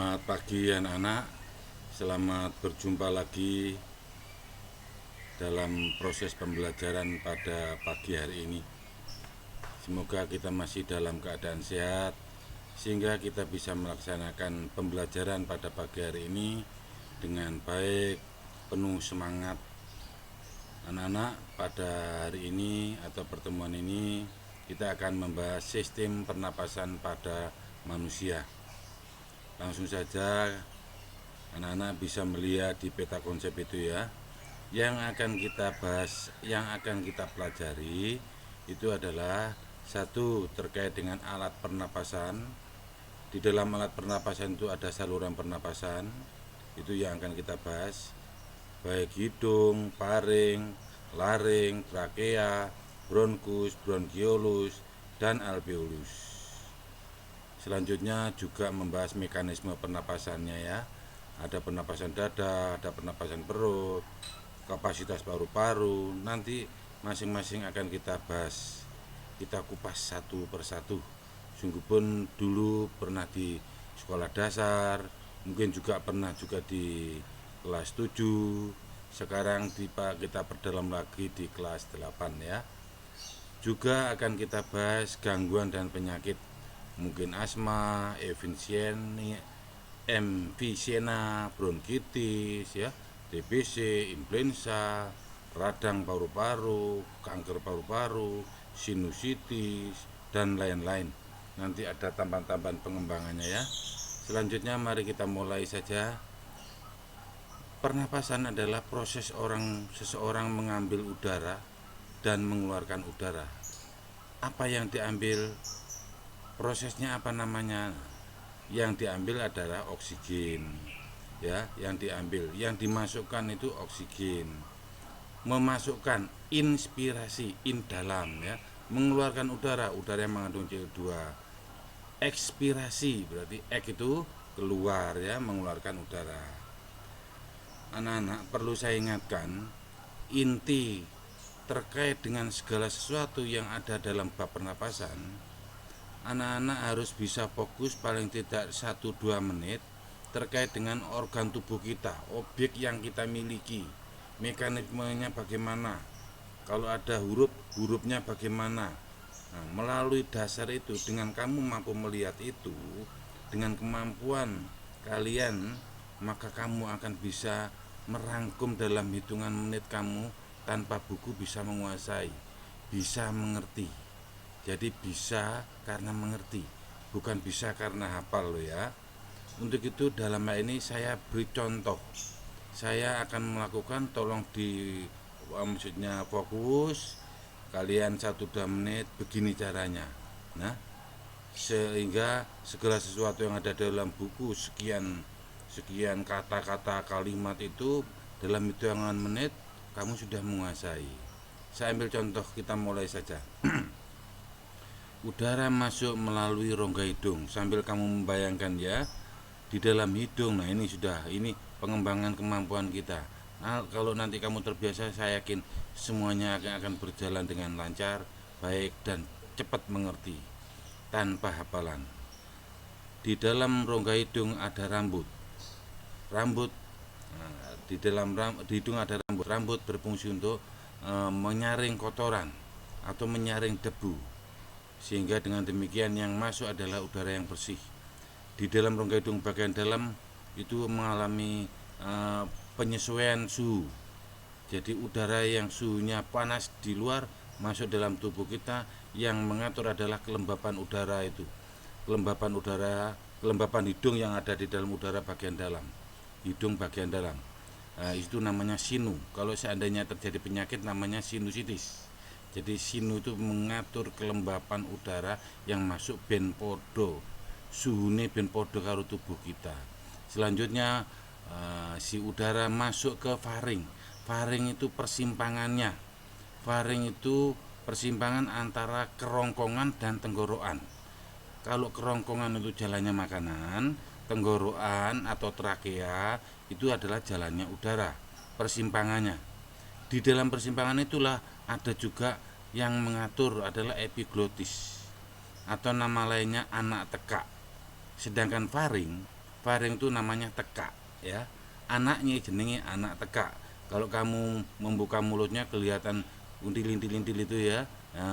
Selamat pagi anak-anak, selamat berjumpa lagi dalam proses pembelajaran pada pagi hari ini. Semoga kita masih dalam keadaan sehat sehingga kita bisa melaksanakan pembelajaran pada pagi hari ini dengan baik, penuh semangat. Anak-anak, pada hari ini atau pertemuan ini kita akan membahas sistem pernapasan pada manusia. Langsung saja anak-anak bisa melihat di peta konsep itu ya. Yang akan kita bahas, yang akan kita pelajari itu adalah satu, terkait dengan alat pernapasan. Di dalam alat pernapasan itu ada saluran pernapasan, itu yang akan kita bahas, baik hidung, paring, laring, trakea, bronkus, bronkiolus, dan alveolus. Selanjutnya juga membahas mekanisme pernapasannya ya. Ada pernapasan dada, ada pernapasan perut, kapasitas paru-paru. Nanti masing-masing akan kita bahas, kita kupas satu persatu. Sungguh pun dulu pernah di sekolah dasar, mungkin juga pernah juga di kelas 7. Sekarang kita perdalam lagi di kelas 8 ya. Juga akan kita bahas gangguan dan penyakit, mungkin asma, emfisema, bronkitis ya, TBC, influenza, radang paru-paru, kanker paru-paru, sinusitis, dan lain-lain. Nanti ada tambahan-tambahan pengembangannya ya. Selanjutnya mari kita mulai saja. Pernapasan adalah proses seseorang mengambil udara dan mengeluarkan udara. Apa yang diambil? Prosesnya apa namanya? Yang diambil adalah oksigen. Ya, yang diambil, yang dimasukkan itu oksigen. Memasukkan inspirasi, in dalam ya, mengeluarkan udara yang mengandung CO2. Ekspirasi berarti ek itu keluar ya, mengeluarkan udara. Anak-anak, perlu saya ingatkan, inti terkait dengan segala sesuatu yang ada dalam bab pernapasan, anak-anak harus bisa fokus paling tidak 1-2 menit terkait dengan organ tubuh kita, objek yang kita miliki, mekanismenya bagaimana, kalau ada hurufnya bagaimana. Nah, melalui dasar itu, dengan kamu mampu melihat itu, dengan kemampuan kalian, maka kamu akan bisa merangkum dalam hitungan menit kamu tanpa buku, bisa menguasai, bisa mengerti. Jadi bisa karena mengerti, bukan bisa karena hafal loh ya. Untuk itu dalam hal ini saya beri contoh. Saya akan melakukan, tolong maksudnya fokus. Kalian 1-2 menit, begini caranya. Nah, sehingga segala sesuatu yang ada dalam buku, sekian kata-kata kalimat itu dalam hitungan menit kamu sudah menguasai. Saya ambil contoh, kita mulai saja. Udara masuk melalui rongga hidung, sambil kamu membayangkan ya, di dalam hidung. Nah, ini pengembangan kemampuan kita. Nah, kalau nanti kamu terbiasa, saya yakin semuanya akan berjalan dengan lancar, baik, dan cepat mengerti tanpa hafalan. Di dalam rongga hidung ada rambut. Di hidung ada rambut berfungsi untuk menyaring kotoran atau menyaring debu, sehingga dengan demikian yang masuk adalah udara yang bersih. Di dalam rongga hidung bagian dalam itu mengalami penyesuaian suhu. Jadi udara yang suhunya panas di luar masuk dalam tubuh kita, yang mengatur adalah kelembapan udara itu. Kelembapan hidung yang ada di dalam udara bagian dalam. Hidung bagian dalam. Itu namanya sinu. Kalau seandainya terjadi penyakit namanya sinusitis. Jadi sinu itu mengatur kelembapan udara yang masuk ben podo. Suhune ben podo karo tubuh kita. Selanjutnya si udara masuk ke faring. Faring itu persimpangannya. Faring itu persimpangan antara kerongkongan dan tenggorokan. Kalau kerongkongan itu jalannya makanan, tenggorokan atau trakea itu adalah jalannya udara, persimpangannya. Di dalam persimpangan itulah ada juga yang mengatur adalah epiglotis, atau nama lainnya anak tekak. Sedangkan faring faring itu namanya tekak ya. Anaknya jenenge anak tekak. Kalau kamu membuka mulutnya kelihatan until-intil itu ya,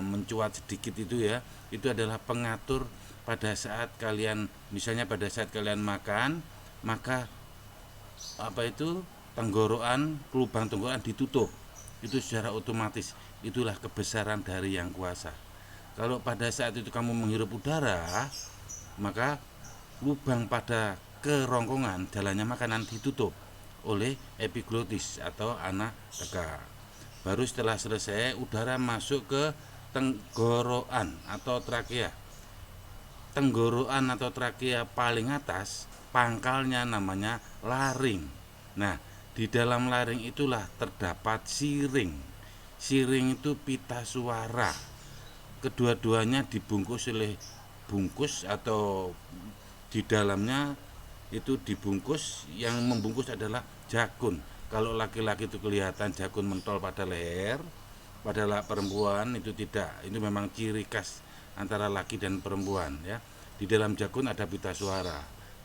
mencuat sedikit itu ya, itu adalah pengatur pada saat kalian, misalnya pada saat kalian makan, maka tenggorokan, lubang tenggorokan ditutup. Itu secara otomatis, itulah kebesaran dari Yang Kuasa. Kalau pada saat itu kamu menghirup udara, maka lubang pada kerongkongan jalannya makanan ditutup oleh epiglotis atau anak tekak. Baru setelah selesai udara masuk ke tenggorokan atau trakea. Tenggorokan atau trakea paling atas pangkalnya namanya laring. Nah, di dalam laring itulah terdapat siring. Siring itu pita suara. Kedua-duanya dibungkus oleh bungkus atau di dalamnya itu dibungkus, yang membungkus adalah jakun. Kalau laki-laki itu kelihatan jakun mentol pada leher, pada perempuan itu tidak. Itu memang ciri khas antara laki dan perempuan ya. Di dalam jakun ada pita suara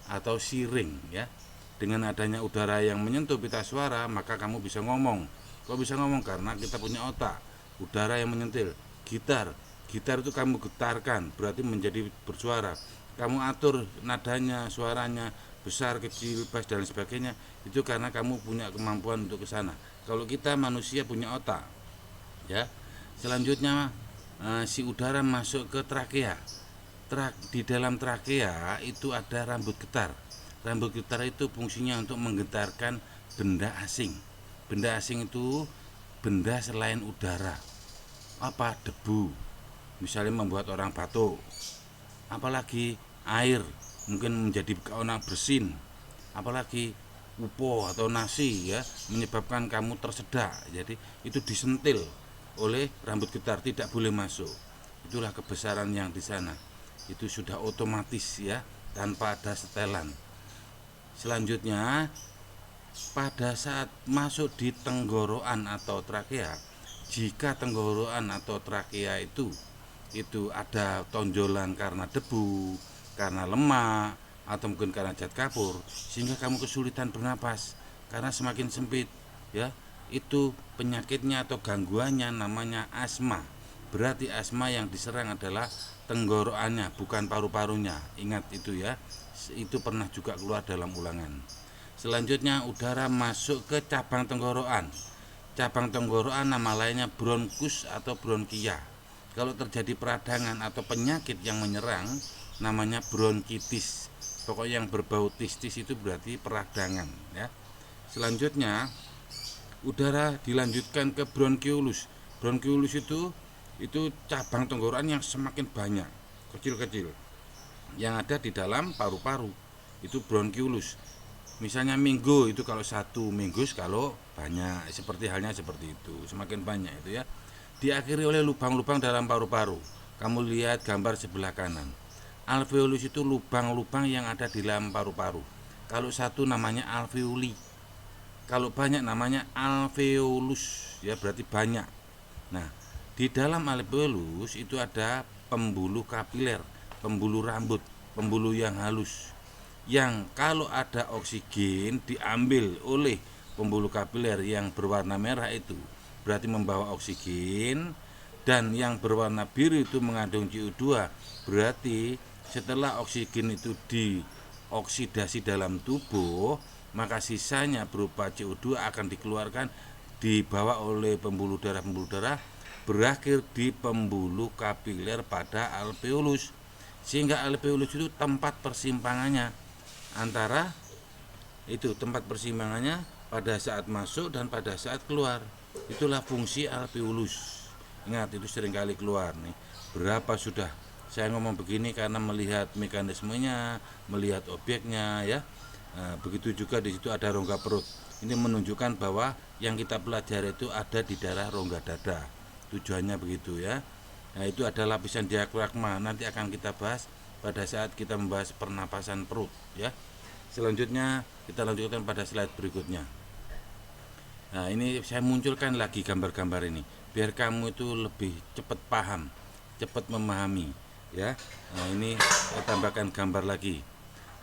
atau siring ya. Dengan adanya udara yang menyentuh pita suara, maka kamu bisa ngomong. Kok bisa ngomong? Karena kita punya otak. Udara yang menyentil. Gitar itu kamu getarkan, berarti menjadi bersuara. Kamu atur nadanya, suaranya besar, kecil, bass dan sebagainya, itu karena kamu punya kemampuan untuk ke sana. Kalau kita manusia punya otak ya. Selanjutnya si udara masuk ke trakea. Di dalam trakea itu ada rambut getar. Rambut getar itu fungsinya untuk menggetarkan benda asing. Benda asing itu benda selain udara. Apa? Debu. Misalnya membuat orang batuk. Apalagi air, mungkin menjadi orang bersin. Apalagi upo atau nasi ya, menyebabkan kamu tersedak. Jadi itu disentil oleh rambut getar, tidak boleh masuk. Itulah kebesaran yang di sana. Itu sudah otomatis ya, tanpa ada setelan. Selanjutnya pada saat masuk di tenggorokan atau trakea, jika tenggorokan atau trakea itu ada tonjolan karena debu, karena lemak, atau mungkin karena zat kapur, sehingga kamu kesulitan bernapas karena semakin sempit ya, itu penyakitnya atau gangguannya namanya asma. Berarti asma yang diserang adalah tenggorokannya, bukan paru-parunya. Ingat itu ya, itu pernah juga keluar dalam ulangan. Selanjutnya udara masuk ke cabang tenggorokan. Cabang tenggorokan nama lainnya bronkus atau bronkia. Kalau terjadi peradangan atau penyakit yang menyerang namanya bronkitis. Pokoknya yang berbau tistis itu berarti peradangan ya. Selanjutnya udara dilanjutkan ke bronkiolus. Bronkiolus itu cabang tenggorokan yang semakin banyak, kecil-kecil, yang ada di dalam paru-paru. Itu bronkiolus. Misalnya minggu itu kalau satu, minggus kalau banyak, seperti halnya seperti itu, semakin banyak itu ya. Diakhiri oleh lubang-lubang dalam paru-paru. Kamu lihat gambar sebelah kanan. Alveolus itu lubang-lubang yang ada di dalam paru-paru. Kalau satu namanya alveoli. Kalau banyak namanya alveolus, ya berarti banyak. Nah, di dalam alveolus itu ada pembuluh kapiler, pembuluh rambut, pembuluh yang halus. Yang kalau ada oksigen diambil oleh pembuluh kapiler yang berwarna merah itu berarti membawa oksigen, dan yang berwarna biru itu mengandung CO2. Berarti setelah oksigen itu dioksidasi dalam tubuh, maka sisanya berupa CO2 akan dikeluarkan, dibawa oleh pembuluh darah berakhir di pembuluh kapiler pada alveolus. Sehingga alveolus itu tempat persimpangannya antara tempat persimpangannya pada saat masuk dan pada saat keluar. Itulah fungsi alveolus. Ingat, itu seringkali keluar nih. Berapa sudah saya ngomong begini karena melihat mekanismenya, melihat objeknya ya. Nah, begitu juga di situ ada rongga perut. Ini menunjukkan bahwa yang kita pelajari itu ada di daerah rongga dada. Tujuannya begitu ya. Nah, itu adalah lapisan diafragma. Nanti akan kita bahas pada saat kita membahas pernapasan perut ya. Selanjutnya kita lanjutkan pada slide berikutnya. Nah, ini saya munculkan lagi gambar-gambar ini biar kamu itu lebih cepat paham, cepat memahami ya. Nah, ini saya tambahkan gambar lagi.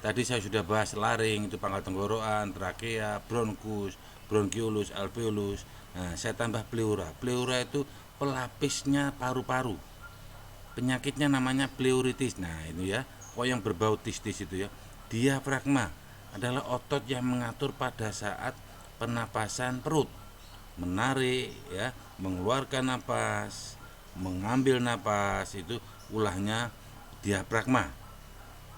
Tadi saya sudah bahas laring, itu pangkal tenggorokan, trakea, bronkus, bronkiolus, alveolus. Nah, saya tambah pleura. Pleura itu pelapisnya paru-paru. Penyakitnya namanya pleuritis. Nah, itu ya, kok yang berbau tistis itu ya. Diafragma adalah otot yang mengatur pada saat pernapasan perut. Menarik ya, mengeluarkan napas, mengambil napas, itu ulahnya diafragma.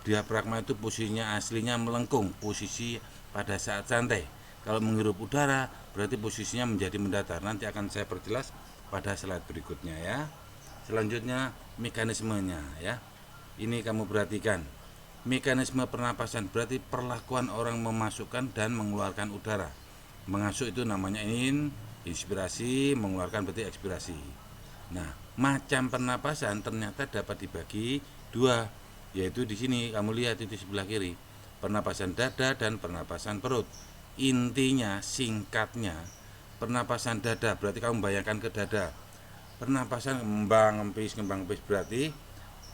Diafragma itu posisinya aslinya melengkung, posisi pada saat santai. Kalau menghirup udara berarti posisinya menjadi mendatar. Nanti akan saya perjelas pada slide berikutnya ya. Selanjutnya mekanismenya ya. Ini kamu perhatikan. Mekanisme pernapasan berarti perlakuan orang memasukkan dan mengeluarkan udara. Mengasuk itu namanya inspirasi, mengeluarkan berarti ekspirasi. Nah, macam pernapasan ternyata dapat dibagi dua, yaitu di sini kamu lihat itu sebelah kiri, pernapasan dada dan pernapasan perut. Intinya singkatnya, pernapasan dada berarti kamu bayangkan ke dada. Pernapasan ngembang ngempis berarti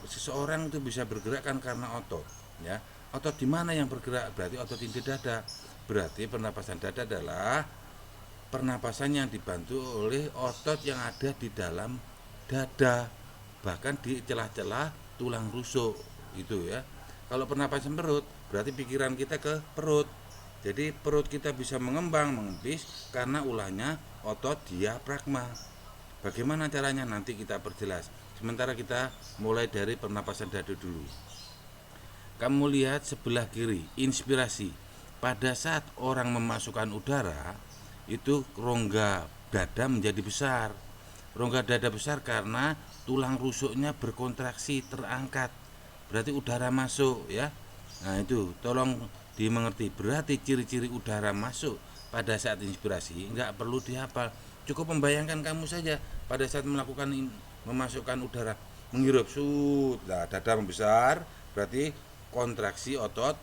seseorang itu bisa bergerak kan karena otot, ya. Otot di mana yang bergerak? Berarti otot inti dada. Berarti pernapasan dada adalah pernapasan yang dibantu oleh otot yang ada di dalam dada, bahkan di celah-celah tulang rusuk itu ya. Kalau pernapasan perut berarti pikiran kita ke perut, jadi perut kita bisa mengembang mengempis karena ulahnya otot diafragma. Bagaimana caranya nanti kita perjelas, sementara kita mulai dari pernapasan dada dulu. Kamu lihat sebelah kiri, inspirasi. Pada saat orang memasukkan udara, itu rongga dada menjadi besar. Rongga dada besar karena tulang rusuknya berkontraksi, terangkat. Berarti udara masuk ya. Nah, itu tolong dimengerti. Berarti ciri-ciri udara masuk pada saat inspirasi enggak perlu dihafal. Cukup membayangkan kamu saja pada saat melakukan memasukkan udara, menghirup nah, dada membesar, berarti kontraksi otot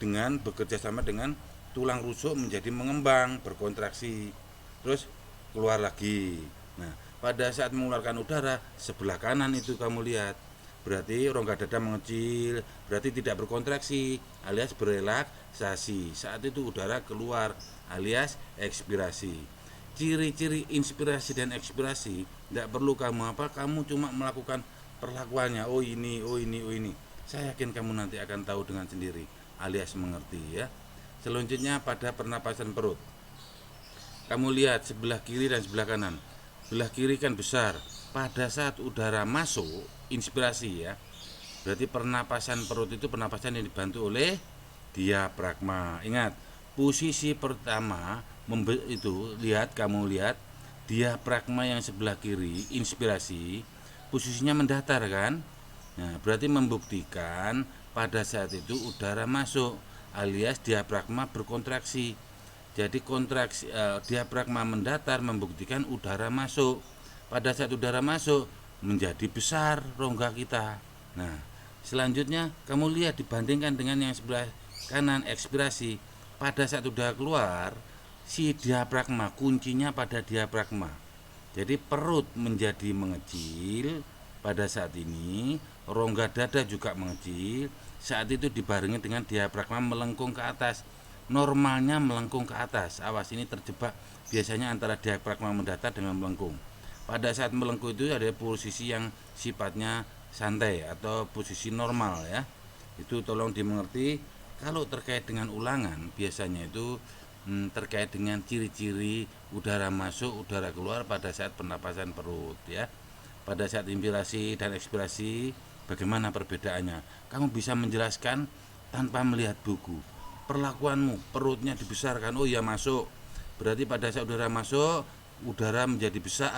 dengan bekerja sama dengan tulang rusuk menjadi mengembang, berkontraksi, terus keluar lagi. Nah, pada saat mengeluarkan udara sebelah kanan itu kamu lihat, berarti rongga dada mengecil, berarti tidak berkontraksi alias berelaksasi. Saat itu udara keluar alias ekspirasi. Ciri-ciri inspirasi dan ekspirasi tidak perlu kamu apa, kamu cuma melakukan perlakuannya. Oh ini, oh ini, oh ini. Saya yakin kamu nanti akan tahu dengan sendiri alias mengerti ya. Selanjutnya pada pernapasan perut. Kamu lihat sebelah kiri dan sebelah kanan. Sebelah kiri kan besar. Pada saat udara masuk, inspirasi ya. Berarti pernapasan perut itu pernapasan yang dibantu oleh diafragma. Ingat, posisi pertama itu kamu lihat diafragma yang sebelah kiri, inspirasi, posisinya mendatar kan? Nah, berarti membuktikan pada saat itu udara masuk alias diafragma berkontraksi. Jadi kontraksi diafragma mendatar membuktikan udara masuk. Pada saat udara masuk menjadi besar rongga kita. Nah, selanjutnya kamu lihat dibandingkan dengan yang sebelah kanan ekspirasi. Pada saat udara keluar, si diafragma kuncinya pada diafragma. Jadi perut menjadi mengecil pada saat ini, rongga dada juga mengecil. Saat itu dibarengi dengan diafragma melengkung ke atas. Normalnya melengkung ke atas. Awas, ini terjebak biasanya antara diafragma mendatar dengan melengkung. Pada saat melengkung itu ada posisi yang sifatnya santai atau posisi normal ya. Itu tolong dimengerti. Kalau terkait dengan ulangan biasanya itu terkait dengan ciri-ciri udara masuk, udara keluar pada saat pernapasan perut ya. Pada saat inspirasi dan ekspirasi bagaimana perbedaannya? Kamu bisa menjelaskan tanpa melihat buku. Perlakuanmu, perutnya dibesarkan, oh ya masuk. Berarti pada saat udara masuk, udara menjadi besar,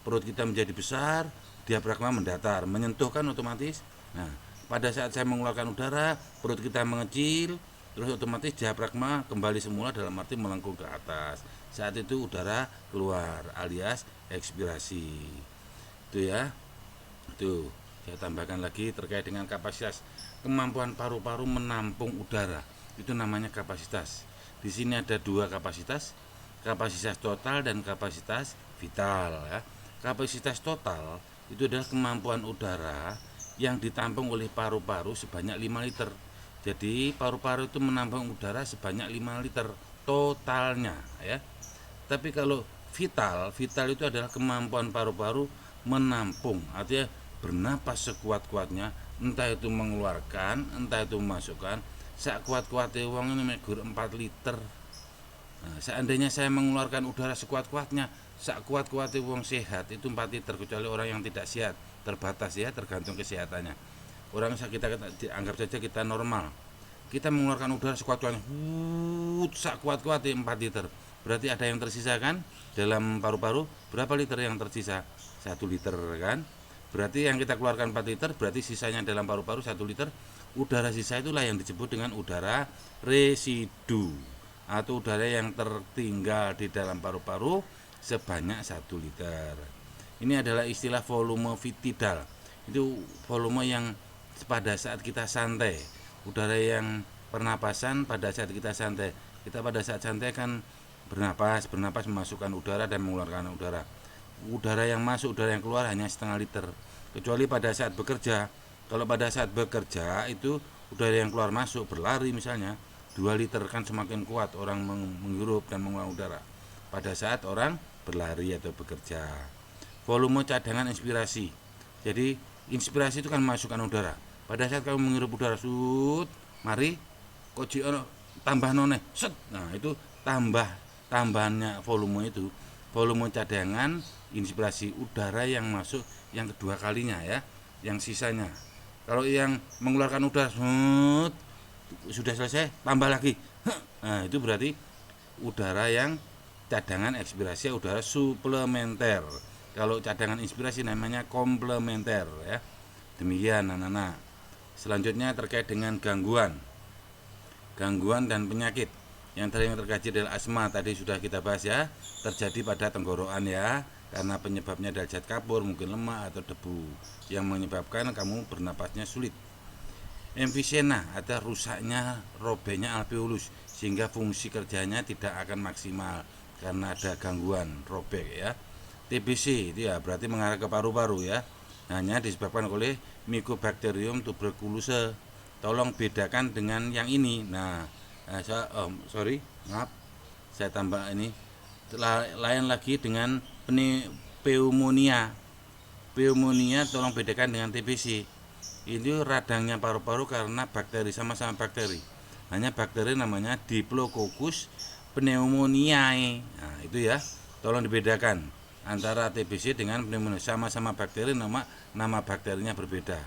perut kita menjadi besar, diafragma mendatar, menyentuhkan otomatis. Nah, pada saat saya mengeluarkan udara, perut kita mengecil, terus otomatis diafragma kembali semula dalam arti melengkung ke atas. Saat itu udara keluar alias ekspirasi. Itu ya. Itu saya tambahkan lagi terkait dengan kapasitas kemampuan paru-paru menampung udara. Itu namanya kapasitas. Di sini ada dua kapasitas total dan kapasitas vital ya. Kapasitas total itu adalah kemampuan udara yang ditampung oleh paru-paru sebanyak 5 liter. Jadi paru-paru itu menampung udara sebanyak 5 liter totalnya ya. Tapi kalau vital itu adalah kemampuan paru-paru menampung, artinya bernapas sekuat-kuatnya, entah itu mengeluarkan, entah itu memasukkan. Sak kuat-kuatnya wong ini megur 4 liter. Nah, seandainya saya mengeluarkan udara sekuat-kuatnya, sak kuat-kuatnya wong sehat itu 4 liter, kecuali orang yang tidak sehat, terbatas ya, tergantung kesehatannya. Orang kita anggap saja kita normal, kita mengeluarkan udara sekuat-kuatnya, sak kuat-kuatnya 4 liter. Berarti ada yang tersisa kan dalam paru-paru, berapa liter yang tersisa? 1 liter kan. Berarti yang kita keluarkan 4 liter, berarti sisanya dalam paru-paru 1 liter. Udara sisa itulah yang disebut dengan udara residu, atau udara yang tertinggal di dalam paru-paru sebanyak 1 liter. Ini adalah istilah volume vitidal. Itu volume yang pada saat kita santai, udara yang pernapasan pada saat kita santai. Kita pada saat santai kan bernapas memasukkan udara dan mengeluarkan udara. Udara yang masuk, udara yang keluar hanya setengah liter. Kecuali pada saat bekerja. Kalau pada saat bekerja itu udara yang keluar masuk berlari misalnya 2 liter, kan semakin kuat orang menghirup dan mengeluarkan udara pada saat orang berlari atau bekerja. Volume cadangan inspirasi. Jadi inspirasi itu kan masukkan udara. Pada saat kamu menghirup udara, mari koji tambah noneh, set. Nah, itu tambahannya volume itu. Volume cadangan inspirasi udara yang masuk yang kedua kalinya ya, yang sisanya. Kalau yang mengeluarkan udara, sudah selesai, tambah lagi. Nah, itu berarti udara yang cadangan ekspirasi, udara suplementer. Kalau cadangan inspirasi namanya komplementer ya. Demikian anak-anak. Selanjutnya terkait dengan gangguan dan penyakit. Yang terkaji adalah asma, tadi sudah kita bahas ya, terjadi pada tenggorokan ya, karena penyebabnya adalah zat kapur, mungkin lemak atau debu yang menyebabkan kamu bernapasnya sulit. Emfisema ada rusaknya, robeknya alveolus, sehingga fungsi kerjanya tidak akan maksimal karena ada gangguan robek ya. TBC itu ya berarti mengarah ke paru-paru ya, hanya disebabkan oleh Mycobacterium tuberculosis. Tolong bedakan dengan yang ini. Nah, maaf, saya tambah ini. Lain lagi dengan pneumonia. Pneumonia tolong bedakan dengan TBC. Ini radangnya paru-paru karena bakteri, sama-sama bakteri. Hanya bakteri namanya Diplococcus pneumoniae. Nah, itu ya. Tolong dibedakan antara TBC dengan pneumonia. Sama-sama bakteri, nama bakterinya berbeda.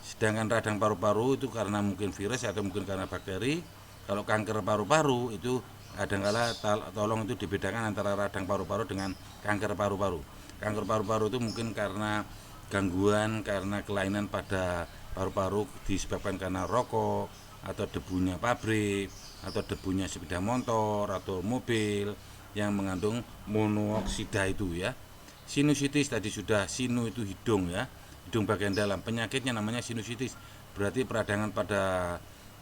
Sedangkan radang paru-paru itu karena mungkin virus atau mungkin karena bakteri. Kalau kanker paru-paru itu kadangkala tolong itu dibedakan antara radang paru-paru dengan kanker paru-paru. Kanker paru-paru itu mungkin karena gangguan, karena kelainan pada paru-paru disebabkan karena rokok atau debunya pabrik atau debunya sepeda motor atau mobil yang mengandung monoksida itu ya. Sinusitis tadi sudah, sinu itu hidung ya, hidung bagian dalam. Penyakitnya namanya sinusitis, berarti peradangan pada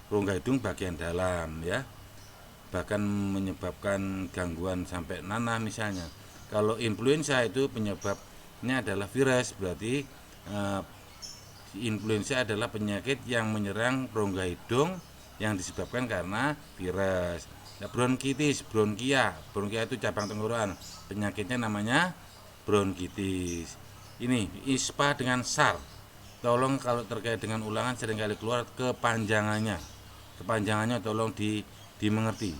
rongga hidung bagian dalam ya, bahkan menyebabkan gangguan sampai nanah misalnya. Kalau influenza itu penyebabnya adalah virus, berarti influenza adalah penyakit yang menyerang rongga hidung yang disebabkan karena virus. Nah, bronkitis, bronkia itu cabang tenggorokan, penyakitnya namanya bronkitis. Ini ISPA dengan SAR. Tolong kalau terkait dengan ulangan seringkali keluar kepanjangannya tolong dimengerti.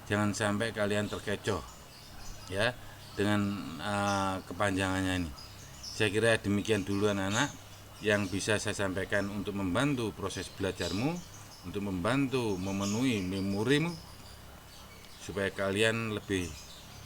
Jangan sampai kalian terkecoh ya dengan kepanjangannya ini. Saya kira demikian dulu anak-anak yang bisa saya sampaikan untuk membantu proses belajarmu, untuk membantu memenuhi memorimu supaya kalian lebih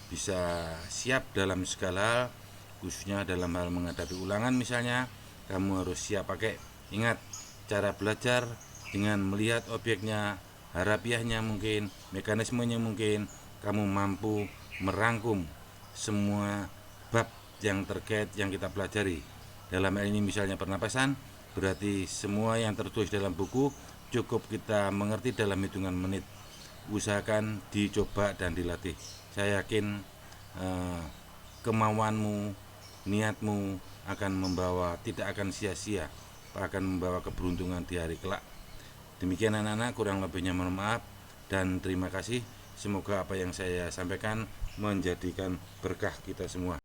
bisa siap dalam segala hal, khususnya dalam hal menghadapi ulangan misalnya. Kamu harus siap pakai, ingat cara belajar dengan melihat objeknya, harafiahnya mungkin, mekanismenya mungkin, kamu mampu merangkum semua bab yang terkait yang kita pelajari. Dalam hal ini misalnya pernapasan, berarti semua yang tertulis dalam buku cukup kita mengerti dalam hitungan menit. Usahakan dicoba dan dilatih. Saya yakin kemauanmu, niatmu akan membawa, tidak akan sia-sia, akan membawa keberuntungan di hari kelak. Demikian anak-anak, kurang lebihnya mohon maaf dan terima kasih. Semoga apa yang saya sampaikan menjadikan berkah kita semua.